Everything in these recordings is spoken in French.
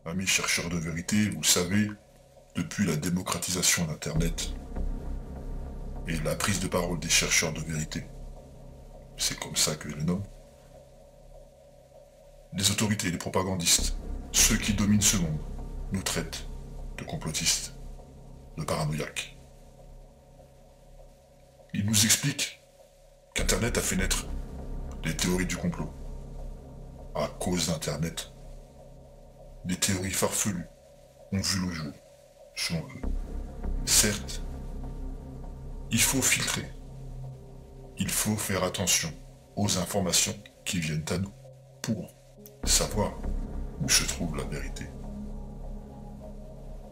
Amis chercheurs de vérité, vous savez, depuis la démocratisation d'Internet et la prise de parole des chercheurs de vérité, c'est comme ça que je les nomme, les autorités et les propagandistes, ceux qui dominent ce monde, nous traitent de complotistes, de paranoïaques. Ils nous expliquent qu'Internet a fait naître les théories du complot. À cause d'Internet, des théories farfelues ont vu le jour, selon eux. Certes, il faut filtrer. Il faut faire attention aux informations qui viennent à nous pour savoir où se trouve la vérité.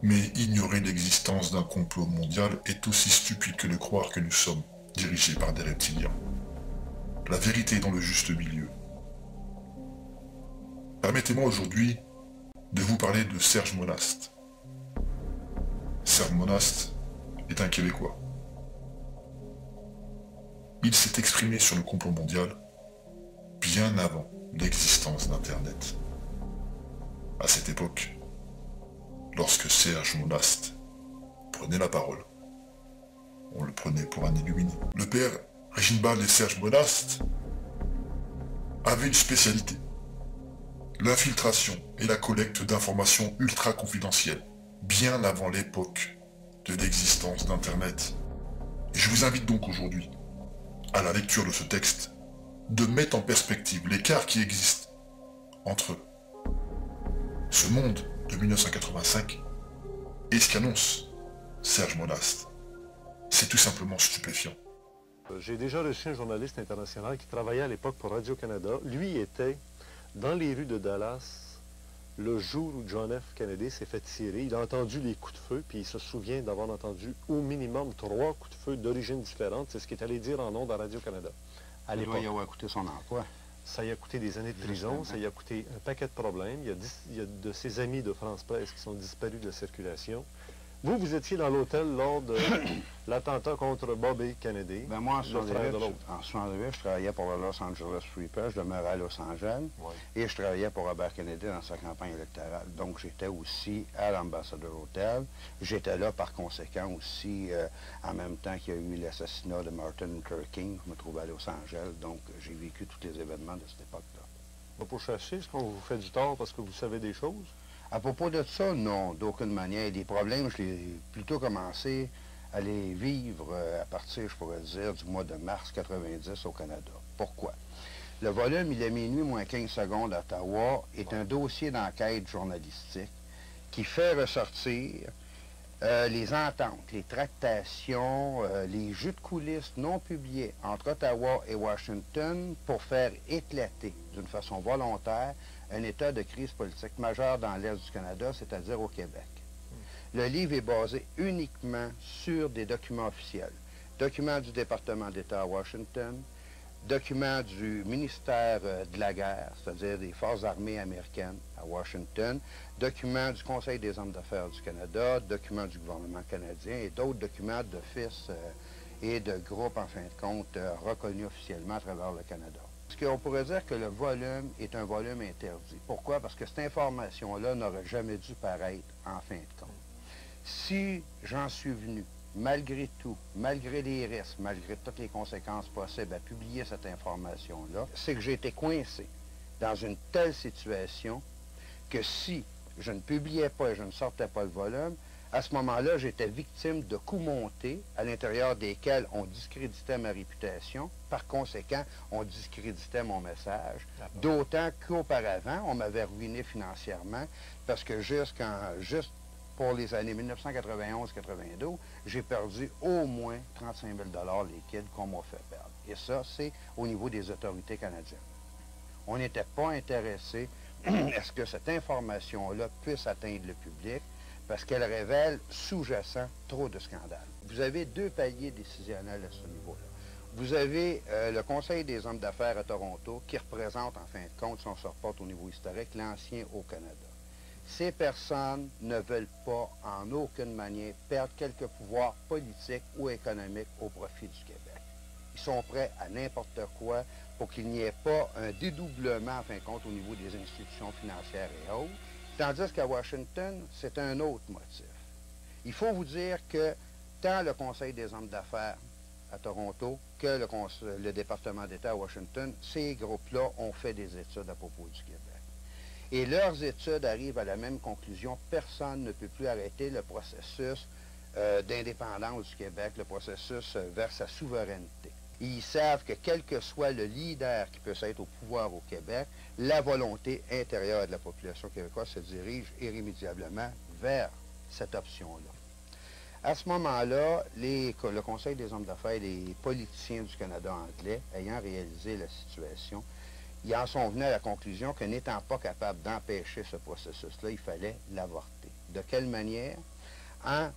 Mais ignorer l'existence d'un complot mondial est aussi stupide que de croire que nous sommes dirigés par des reptiliens. La vérité est dans le juste milieu. Permettez-moi aujourd'hui de vous parler de Serge Monast. Serge Monast est un Québécois. Il s'est exprimé sur le complot mondial bien avant l'existence d'Internet. À cette époque, lorsque Serge Monast prenait la parole, on le prenait pour un illuminé. Le père Reginbald et Serge Monast avaient une spécialité: l'infiltration et la collecte d'informations ultra confidentielles, bien avant l'époque de l'existence d'Internet. Et je vous invite donc aujourd'hui, à la lecture de ce texte, de mettre en perspective l'écart qui existe entre ce monde de 1985 et ce qu'annonce Serge Monast. C'est tout simplement stupéfiant. J'ai déjà reçu un journaliste international qui travaillait à l'époque pour Radio-Canada. Lui était dans les rues de Dallas le jour où John F. Kennedy s'est fait tirer. Il a entendu les coups de feu, puis il se souvient d'avoir entendu au minimum 3 coups de feu d'origine différente. C'est ce qu'il est allé dire en ondes à Radio-Canada. À l'époque. Il doit y avoir coûté son emploi. Ça y a coûté des années de prison, ça y a coûté un paquet de problèmes. Il y a de ses amis de France Presse qui sont disparus de la circulation. Vous étiez dans l'hôtel lors de l'attentat contre Bobby Kennedy, Ben moi, le frère de l'autre. en 68, je travaillais pour le Los Angeles Free Press, je demeurais à Los Angeles, Oui. et je travaillais pour Robert Kennedy dans sa campagne électorale. Donc, j'étais aussi à l'Ambassador Hotel. J'étais là, par conséquent, aussi, en même temps qu'il y a eu l'assassinat de Martin Luther King. Je me trouvais à Los Angeles, donc j'ai vécu tous les événements de cette époque-là. Pas pour chasser, est-ce qu'on vous fait du tort parce que vous savez des choses? À propos de ça, non, d'aucune manière. Des problèmes, je l'ai plutôt commencé à les vivre à partir, je pourrais dire, du mois de mars 90 au Canada. Pourquoi? Le volume, il est minuit moins 15 secondes à Ottawa, est un dossier d'enquête journalistique qui fait ressortir les ententes, les tractations, les jeux de coulisses non publiés entre Ottawa et Washington pour faire éclater d'une façon volontaire un état de crise politique majeure dans l'Est du Canada, c'est-à-dire au Québec. Le livre est basé uniquement sur des documents officiels. Documents du département d'État à Washington, documents du ministère de la guerre, c'est-à-dire des forces armées américaines à Washington, documents du Conseil des hommes d'affaires du Canada, documents du gouvernement canadien et d'autres documents d'office et de groupes, en fin de compte, reconnus officiellement à travers le Canada. Parce qu'on pourrait dire que le volume est un volume interdit. Pourquoi? Parce que cette information-là n'aurait jamais dû paraître en fin de compte. Si j'en suis venu, malgré tout, malgré les risques, malgré toutes les conséquences possibles à publier cette information-là, c'est que j'ai été coincé dans une telle situation que si je ne publiais pas et je ne sortais pas le volume, à ce moment-là, j'étais victime de coups montés à l'intérieur desquels on discréditait ma réputation. Par conséquent, on discréditait mon message. D'autant qu'auparavant, on m'avait ruiné financièrement parce que juste pour les années 1991-92, j'ai perdu au moins 35 000 liquides qu'on m'a fait perdre. Et ça, c'est au niveau des autorités canadiennes. On n'était pas intéressé à ce que cette information-là puisse atteindre le public, parce qu'elle révèle sous-jacent trop de scandales. Vous avez 2 paliers décisionnels à ce niveau-là. Vous avez le Conseil des hommes d'affaires à Toronto, qui représente, en fin de compte, si on se reporte au niveau historique, l'ancien au Canada. Ces personnes ne veulent pas, en aucune manière, perdre quelque pouvoir politique ou économique au profit du Québec. Ils sont prêts à n'importe quoi pour qu'il n'y ait pas un dédoublement, en fin de compte, au niveau des institutions financières et autres. Tandis qu'à Washington, c'est un autre motif. Il faut vous dire que tant le Conseil des hommes d'affaires à Toronto que le département d'État à Washington, ces groupes-là ont fait des études à propos du Québec. Et leurs études arrivent à la même conclusion. Personne ne peut plus arrêter le processus d'indépendance du Québec, le processus vers sa souveraineté. Ils savent que quel que soit le leader qui peut être au pouvoir au Québec, la volonté intérieure de la population québécoise se dirige irrémédiablement vers cette option-là. À ce moment-là, le Conseil des hommes d'affaires et les politiciens du Canada anglais, ayant réalisé la situation, ils en sont venus à la conclusion que n'étant pas capables d'empêcher ce processus-là, il fallait l'avorter. De quelle manière? En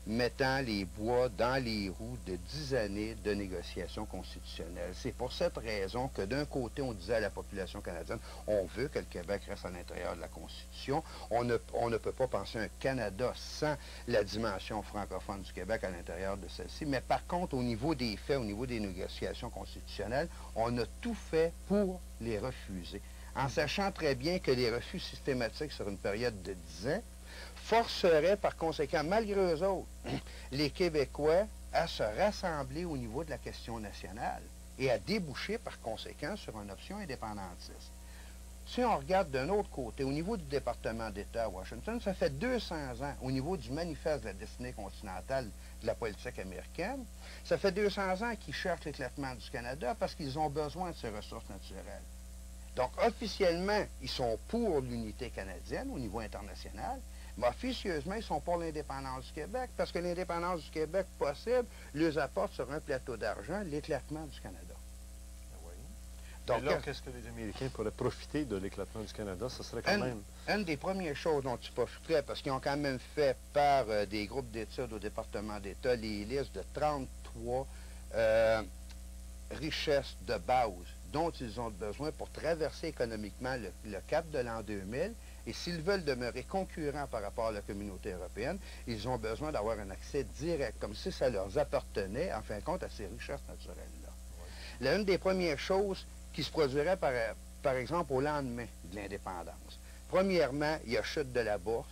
mettant les bois dans les roues de 10 années de négociations constitutionnelles. C'est pour cette raison que d'un côté, on disait à la population canadienne, on veut que le Québec reste à l'intérieur de la Constitution. On ne peut pas penser un Canada sans la dimension francophone du Québec à l'intérieur de celle-ci. Mais par contre, au niveau des faits, au niveau des négociations constitutionnelles, on a tout fait pour les refuser. En sachant très bien que les refus systématiques sur une période de 10 ans forcerait par conséquent, malgré eux autres, les Québécois à se rassembler au niveau de la question nationale et à déboucher par conséquent sur une option indépendantiste. Si on regarde d'un autre côté, au niveau du département d'État à Washington, ça fait 200 ans, au niveau du manifeste de la destinée continentale de la politique américaine, ça fait 200 ans qu'ils cherchent l'éclatement du Canada parce qu'ils ont besoin de ces ressources naturelles. Donc, officiellement, ils sont pour l'unité canadienne au niveau international, mais officieusement, ils sont pour l'indépendance du Québec, parce que l'indépendance du Québec possible leur apporte sur un plateau d'argent l'éclatement du Canada. Oui. Donc, là, qu'est-ce que les Américains pourraient profiter de l'éclatement du Canada? Ce serait quand même... Une des premières choses dont ils profiteraient, parce qu'ils ont quand même fait par des groupes d'études au département d'État les listes de 33 richesses de base dont ils ont besoin pour traverser économiquement le cap de l'an 2000. Et s'ils veulent demeurer concurrents par rapport à la communauté européenne, ils ont besoin d'avoir un accès direct, comme si ça leur appartenait, en fin de compte, à ces richesses naturelles-là. Ouais. L'une des premières choses qui se produirait, par exemple, au lendemain de l'indépendance. Premièrement, il y a chute de la bourse,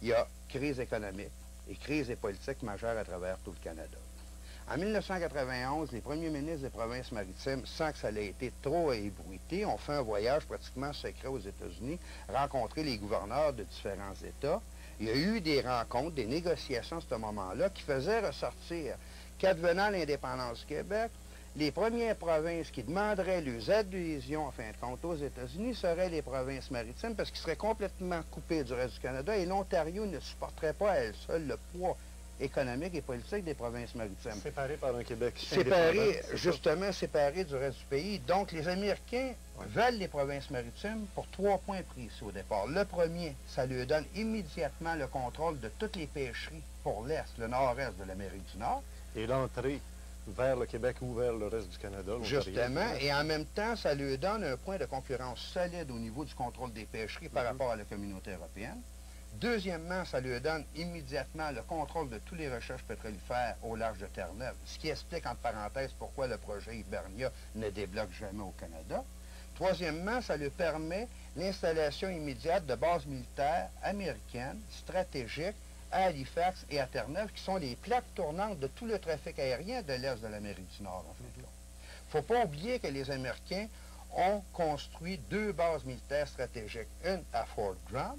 il y a crise économique et crise politique majeure à travers tout le Canada. En 1991, les premiers ministres des provinces maritimes, sans que ça ait été trop ébruité, ont fait un voyage pratiquement secret aux États-Unis, rencontrer les gouverneurs de différents États. Il y a eu des rencontres, des négociations à ce moment-là qui faisaient ressortir qu'advenant l'indépendance du Québec, les premières provinces qui demanderaient leurs adhésions, en fin de compte, aux États-Unis seraient les provinces maritimes parce qu'ils seraient complètement coupés du reste du Canada et l'Ontario ne supporterait pas à elle seule le poids économique et politique des provinces maritimes. Séparé par un Québec séparé, justement séparé du reste du pays. Donc, les Américains veulent les provinces maritimes pour 3 points précis au départ. Le premier, ça lui donne immédiatement le contrôle de toutes les pêcheries pour l'Est, le nord-est de l'Amérique du Nord. Et l'entrée vers le Québec ou vers le reste du Canada. Justement, et en même temps, ça lui donne un point de concurrence solide au niveau du contrôle des pêcheries par rapport à la communauté européenne. Deuxièmement, ça lui donne immédiatement le contrôle de toutes les recherches pétrolifères au large de Terre-Neuve, ce qui explique, entre parenthèses, pourquoi le projet Hibernia ne débloque jamais au Canada. Troisièmement, ça lui permet l'installation immédiate de bases militaires américaines, stratégiques, à Halifax et à Terre-Neuve, qui sont les plaques tournantes de tout le trafic aérien de l'Est de l'Amérique du Nord, en fait. Il ne faut pas oublier que les Américains ont construit 2 bases militaires stratégiques, une à Fort Drum,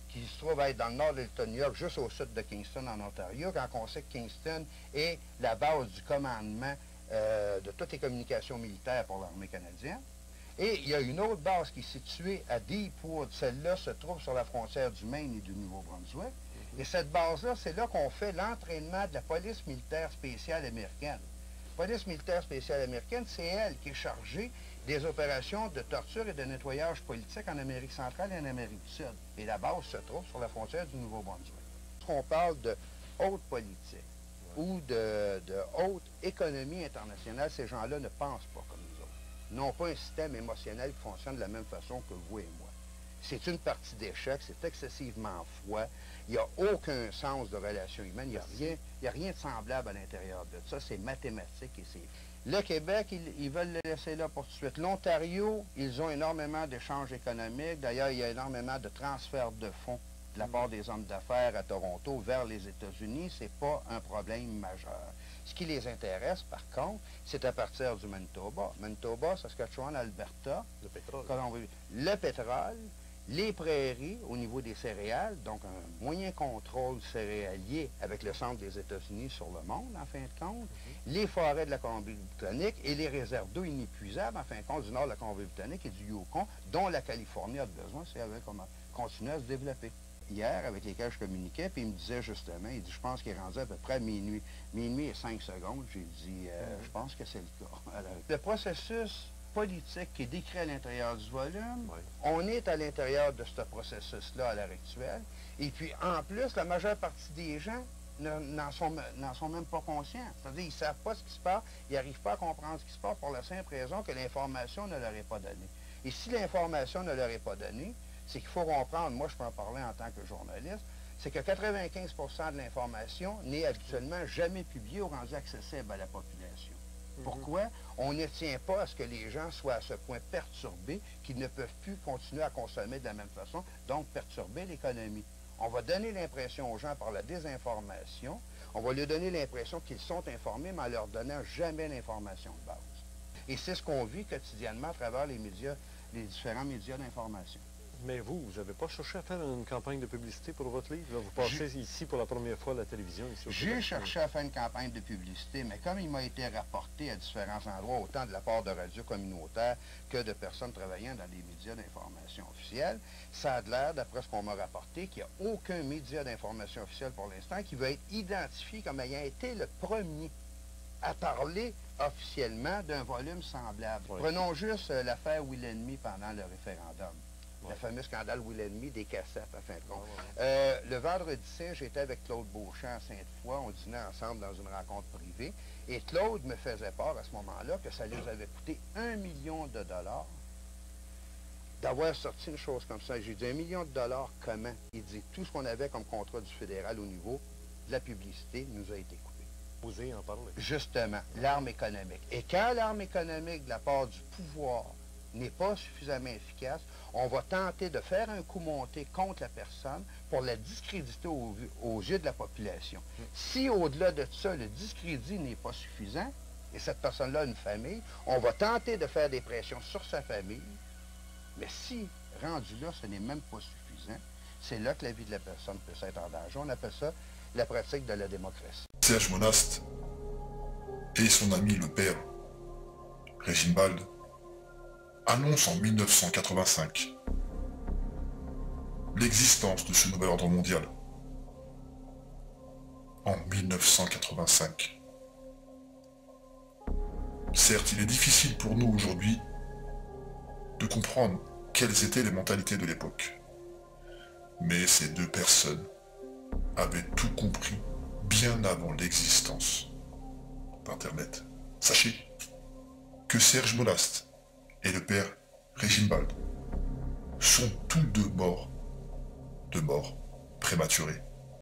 qui se trouve être dans le nord de l'État de New York, juste au sud de Kingston, en Ontario, quand on sait que Kingston est la base du commandement de toutes les communications militaires pour l'armée canadienne. Et il y a une autre base qui est située à Deepwood. Celle-là se trouve sur la frontière du Maine et du Nouveau-Brunswick. Et cette base-là, c'est là qu'on fait l'entraînement de la police militaire spéciale américaine. La police militaire spéciale américaine, c'est elle qui est chargée des opérations de torture et de nettoyage politique en Amérique centrale et en Amérique du Sud. Et la base se trouve sur la frontière du Nouveau-Brunswick. Lorsqu'on parle de haute politique ou de haute économie internationale, ces gens-là ne pensent pas comme nous autres. Ils n'ont pas un système émotionnel qui fonctionne de la même façon que vous et moi. C'est une partie d'échec, c'est excessivement froid. Il n'y a aucun sens de relation humaine, il n'y a rien de semblable à l'intérieur de ça. C'est mathématique et Le Québec, ils veulent le laisser là pour tout de suite. L'Ontario, ils ont énormément d'échanges économiques. D'ailleurs, il y a énormément de transferts de fonds de la part des hommes d'affaires à Toronto vers les États-Unis. Ce n'est pas un problème majeur. Ce qui les intéresse, par contre, c'est à partir du Manitoba. Manitoba, Saskatchewan, Alberta. Le pétrole. Le pétrole, les prairies au niveau des céréales, donc un moyen contrôle céréalier avec le centre des États-Unis sur le monde, en fin de compte, les forêts de la Colombie-Britannique et les réserves d'eau inépuisables, en fin de compte, du nord de la Colombie-Britannique et du Yukon, dont la Californie a besoin, c'est avec comment continuer à se développer. Hier, avec lesquels je communiquais, puis il me disait justement, il dit, je pense qu'il est rendu à peu près à minuit. Minuit et 5 secondes, j'ai dit, je pense que c'est le cas. Alors, le processus politique qui est décrit à l'intérieur du volume, on est à l'intérieur de ce processus-là à l'heure actuelle. Et puis, en plus, la majeure partie des gens n'en sont même pas conscients. C'est-à-dire, ils ne savent pas ce qui se passe, ils n'arrivent pas à comprendre ce qui se passe pour la simple raison que l'information ne leur est pas donnée. Et si l'information ne leur est pas donnée, c'est qu'il faut comprendre, moi je peux en parler en tant que journaliste, c'est que 95% de l'information n'est habituellement jamais publiée ou rendue accessible à la population. Pourquoi? On ne tient pas à ce que les gens soient à ce point perturbés qu'ils ne peuvent plus continuer à consommer de la même façon, donc perturber l'économie. On va donner l'impression aux gens par la désinformation, on va leur donner l'impression qu'ils sont informés, mais en leur donnant jamais l'information de base. Et c'est ce qu'on vit quotidiennement à travers les médias, les différents médias d'information. Mais vous n'avez pas cherché à faire une campagne de publicité pour votre livre? Là, vous passez ici pour la première fois à la télévision. J'ai cherché à faire une campagne de publicité, mais comme il m'a été rapporté à différents endroits, autant de la part de radios communautaires que de personnes travaillant dans les médias d'information officielle, ça a l'air, d'après ce qu'on m'a rapporté, qu'il n'y a aucun média d'information officielle pour l'instant qui va être identifié comme ayant été le premier à parler officiellement d'un volume semblable. Oui. Prenons juste l'affaire Will & Me pendant le référendum. Le fameux scandale Will & Me des cassettes, à fin de compte. Le vendredi saint, j'étais avec Claude Beauchamp à Sainte-Foy. On dînait ensemble dans une rencontre privée. Et Claude me faisait part à ce moment-là que ça leur avait coûté 1 million de dollars d'avoir sorti une chose comme ça. J'ai dit 1 million de dollars, comment? Il dit tout ce qu'on avait comme contrat du fédéral au niveau de la publicité nous a été coupé. Osez en parler. Justement, l'arme économique. Et quand l'arme économique de la part du pouvoir n'est pas suffisamment efficace, on va tenter de faire un coup monté contre la personne pour la discréditer aux yeux de la population. Si au-delà de ça, le discrédit n'est pas suffisant, et cette personne-là a une famille, on va tenter de faire des pressions sur sa famille, mais si, rendu là, ce n'est même pas suffisant, c'est là que la vie de la personne peut être en danger. On appelle ça la pratique de la démocratie. Serge Monast et son ami le père Reginbald annonce en 1985 l'existence de ce nouvel ordre mondial. En 1985. Certes, il est difficile pour nous aujourd'hui de comprendre quelles étaient les mentalités de l'époque. Mais ces deux personnes avaient tout compris bien avant l'existence d'Internet. Sachez que Serge Monast et le père Reginbald sont tous deux morts de mort prématurée.